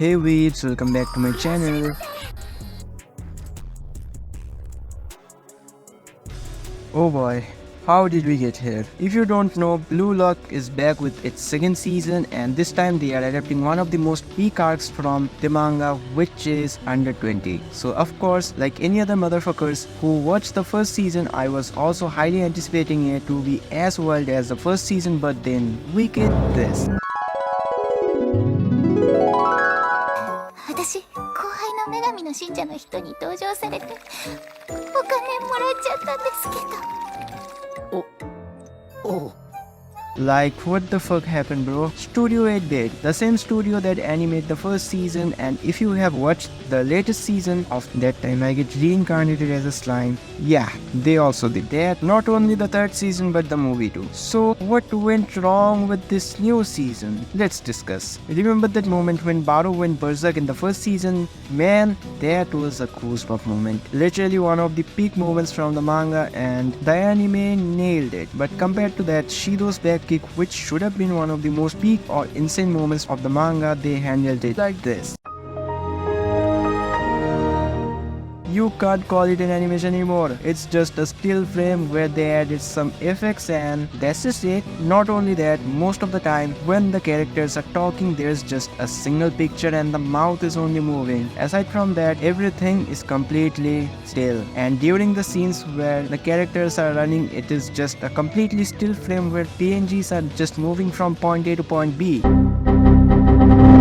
Hey weebs, welcome back to my channel. Oh boy, how did we get here? If you don't know, Blue Lock is back with its second season, and this time they are adapting one of the most peak arcs from the manga, which is Under 20. So of course, like any other motherfuckers who watched the first season, I was also highly anticipating it to be as wild as the first season, but then we get this. 私後輩の女神の信者の人に同情されてお金もらっちゃったんですけど。お、Like, what the fuck happened, bro? Studio 8-Bit, the same studio that animated the first season, and if you have watched the latest season of that time I get reincarnated as a slime, yeah, they also did that. Not only the third season but the movie too. So what went wrong with this new season? Let's discuss. Remember that moment when Baru went berserk in the first season? Man, that was a goosebump moment. Literally one of the peak moments from the manga, and the anime nailed it. But compared to that, Shido's back kick, which should have been one of the most peak or insane moments of the manga, they handled it like this. You can't call it an animation anymore. It's just a still frame where they added some effects and that's just it. Not only that, most of the time when the characters are talking, there's just a single picture and the mouth is only moving. Aside from that, everything is completely still. And during the scenes where the characters are running, it is just a completely still frame where PNGs are just moving from point A to point B.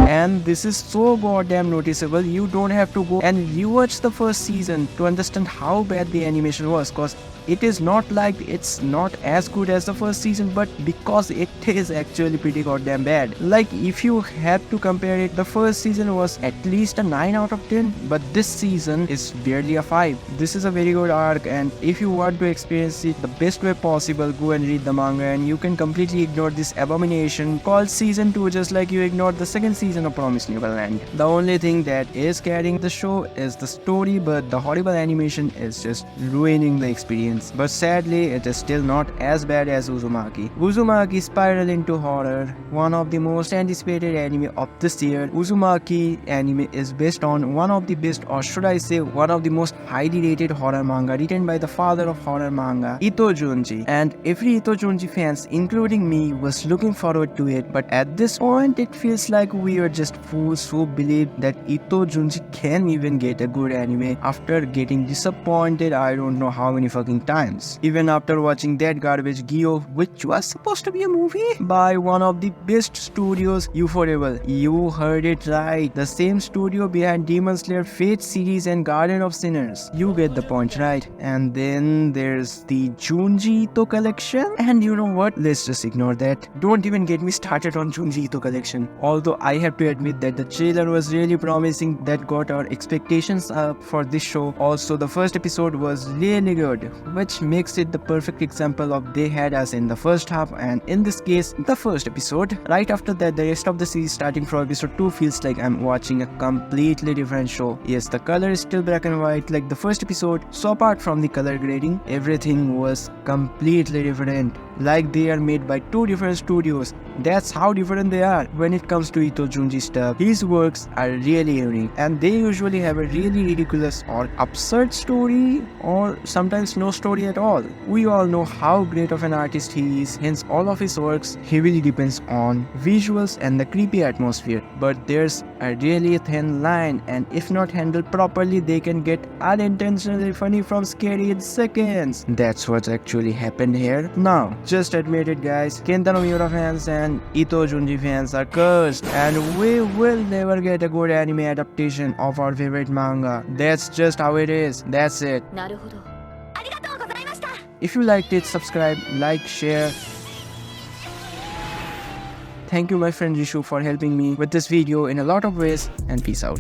And this is so goddamn noticeable. You don't have to go and rewatch the first season to understand how bad the animation was, cause it is not like it's not as good as the first season, but because it is actually pretty goddamn bad. Like, if you had to compare it, the first season was at least a 9 out of 10, but this season is barely a 5. This is a very good arc, and if you want to experience it the best way possible, go and read the manga and you can completely ignore this abomination called season 2, just like you ignored the second season of Promised Neverland. The only thing that is carrying the show is the story, but the horrible animation is just ruining the experience. But sadly, it is still not as bad as Uzumaki. Uzumaki spiraled into horror, one of the most anticipated anime of this year. Uzumaki anime is based on one of the best, or should I say one of the most highly rated horror manga written by the father of horror manga, Ito Junji. And every Ito Junji fans, including me, was looking forward to it, but at this point it feels like we are just fools who believe that Ito Junji can even get a good anime after getting disappointed I don't know how many fucking times. Even after watching that garbage Gyo, which was supposed to be a movie by one of the best studios, Ufotable. You heard it right, the same studio behind Demon Slayer, Fate series and Garden of Sinners. You get the point, right? And then there's the Junji Ito collection, and you know what, let's just ignore that. Don't even get me started on Junji Ito collection. Although I have to admit that the trailer was really promising, that got our expectations up for this show. Also, the first episode was really good, which makes it the perfect example of they had us in the first half, and in this case, the first episode. Right after that, the rest of the series starting from episode 2 feels like I'm watching a completely different show. Yes, the color is still black and white like the first episode, so apart from the color grading, everything was completely different. Like they are made by two different studios. That's how different they are when it comes to Ito Junji stuff. His works are really unique, and they usually have a really ridiculous or absurd story, or sometimes no story at all. We all know how great of an artist he is, hence all of his works heavily depends on visuals and the creepy atmosphere. But there's a really thin line, and if not handled properly, they can get unintentionally funny from scary in seconds. That's what actually happened here. Now, just admit it guys, Kentaro Miura fans and Ito Junji fans are cursed, and we will never get a good anime adaptation of our favorite manga. That's just how it is. That's it. なるほど。ありがとうございました。 If you liked it, subscribe, like, share. Thank you my friend Rishu for helping me with this video in a lot of ways, and peace out.